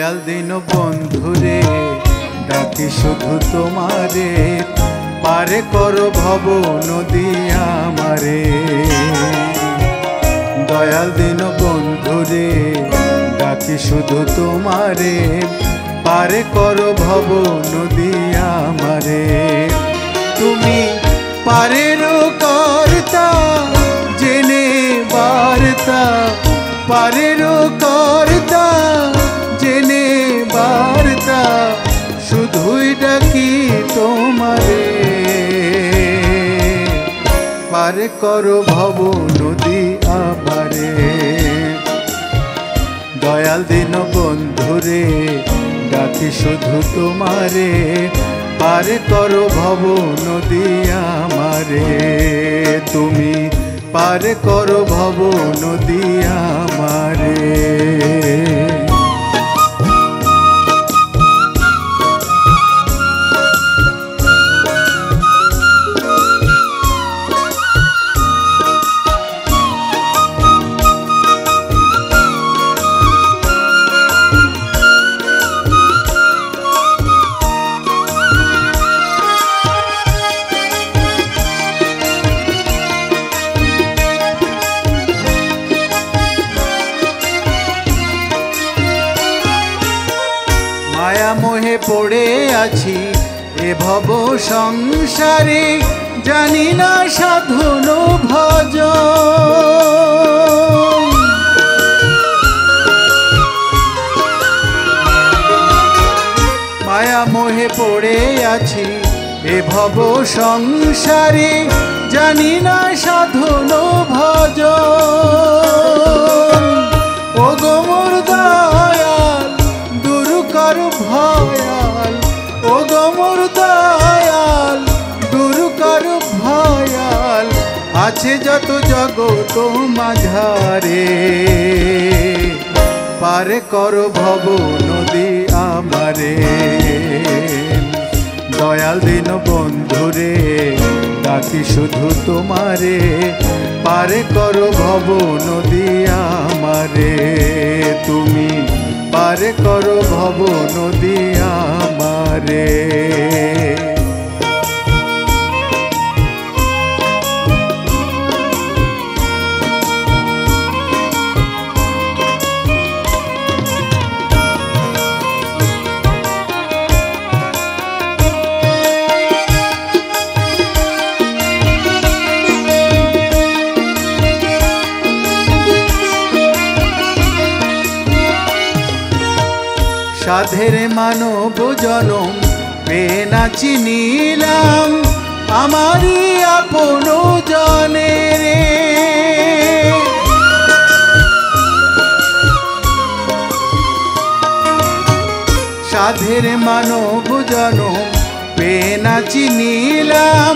দয়াল দিন বন্ধুরে ডাকি শুধু তোমারে, পারে করো ভব নদী আমারে। দয়াল দিন বন্ধুরে ডাকি শুধু তোমারে, পারে করো ভব নদী আমারে। তুমি পারেরও কর্তা জেনে বার্তা, পারেরও কর্তা জেনে বার্তা, শুধুই ডাকি তোমারে, পারে করো ভব নদী আমারে। দয়াল দিন বন্ধুরে ডাকি শুধু তোমারে, পারে করো ভব নদী আমারে। তুমি পারে করো ভব নদী আমারে। মায়া মোহে পড়ে আছি এ ভব সংসারে, জানি না সাধন ভজ। মায়া মোহে পড়ে আছি এ ভব সংসারে, জানি না সাধন ভজ। ও গো মোর দয়াল দূর কর ভয়াল, ও গো মোর দয়াল দূর কর ভয়াল, আছে যত জগৎ মাঝারে, পারে করো ভব নদী আমারে। দয়াল দিন বন্ধুরে ডাকি শুধু তোমারে, পারে করো ভব নদী আমারে। তুমি পারে করো ভব নদী আমারে। সাধের মানব জনম পেয়ে না চিনিলাম, আমারই আপন জনে রে। সাধের মানব জনম পেয়ে না চিনিলাম,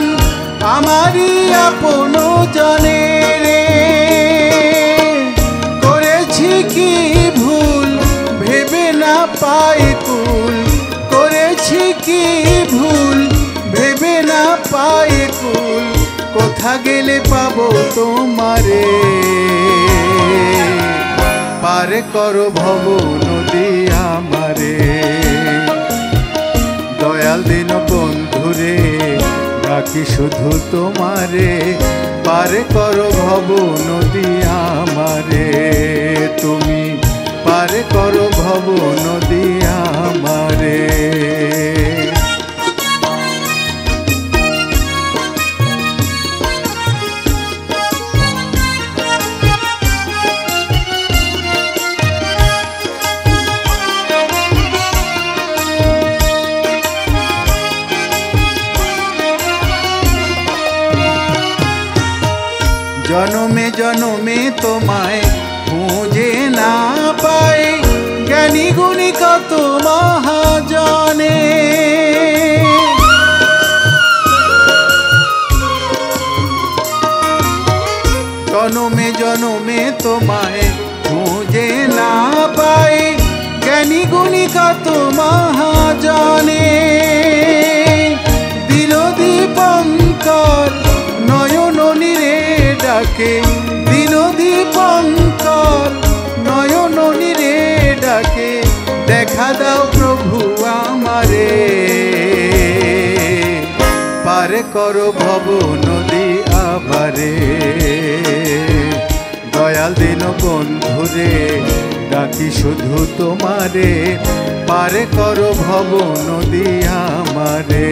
আমারই আপন জনে রে। করেছি কি ভুল ভেবে না পাই কুল, করেছি কি ভুল ভেবে না পাই কুল, কোথা গেলে পাবো তোমারে, পারে করো ভব নদী আমারে। দয়াল দিন বন্ধুরে ডাকি শুধু তোমারে, পারে করো ভব নদী আমারে। তুমি পারে করো ভব নদী আমারে। জনমে জনমে তোমায় খুঁজে না পাই, জ্ঞানী গুণী কত মহাজনে। জনমে জনমে তোমায় খুঁজে না পাই, জ্ঞানী গুণী কত মহাজনে। দিল দীপঙ্কর নয়ন নীরে ডাকে, দিল দীপঙ্কর নয়ন নীরে ডাকে, দেখা দেখা দাও প্রভু আমারে, পার করো ভব নদী আমারে। দয়াল দিন বন্ধুরে ডাকি শুধু তোমারে, পার করো ভব নদী আমারে,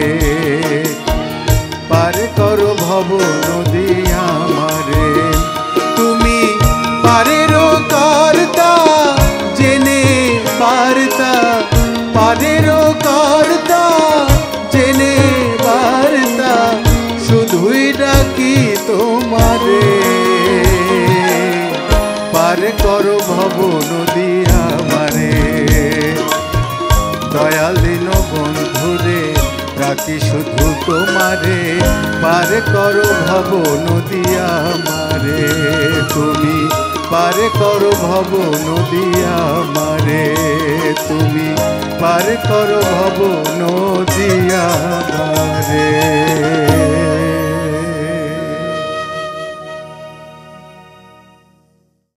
পার করো ভব নদী আমারে। তুমি পারেরও কর্তা জেনে বার্তা, পারেরও কর্তা জেনে বার্তা, শুধুই ডাকি তোমারে, পার করো ভব নদী আমারে। দয়াল দিন বন্ধুরে ডাকি শুধু তোমারে, পার করো ভব নদী আমারে। তুমি পার করো ভব নদী আমারে, তুমি পার করো ভব নদী আমারে।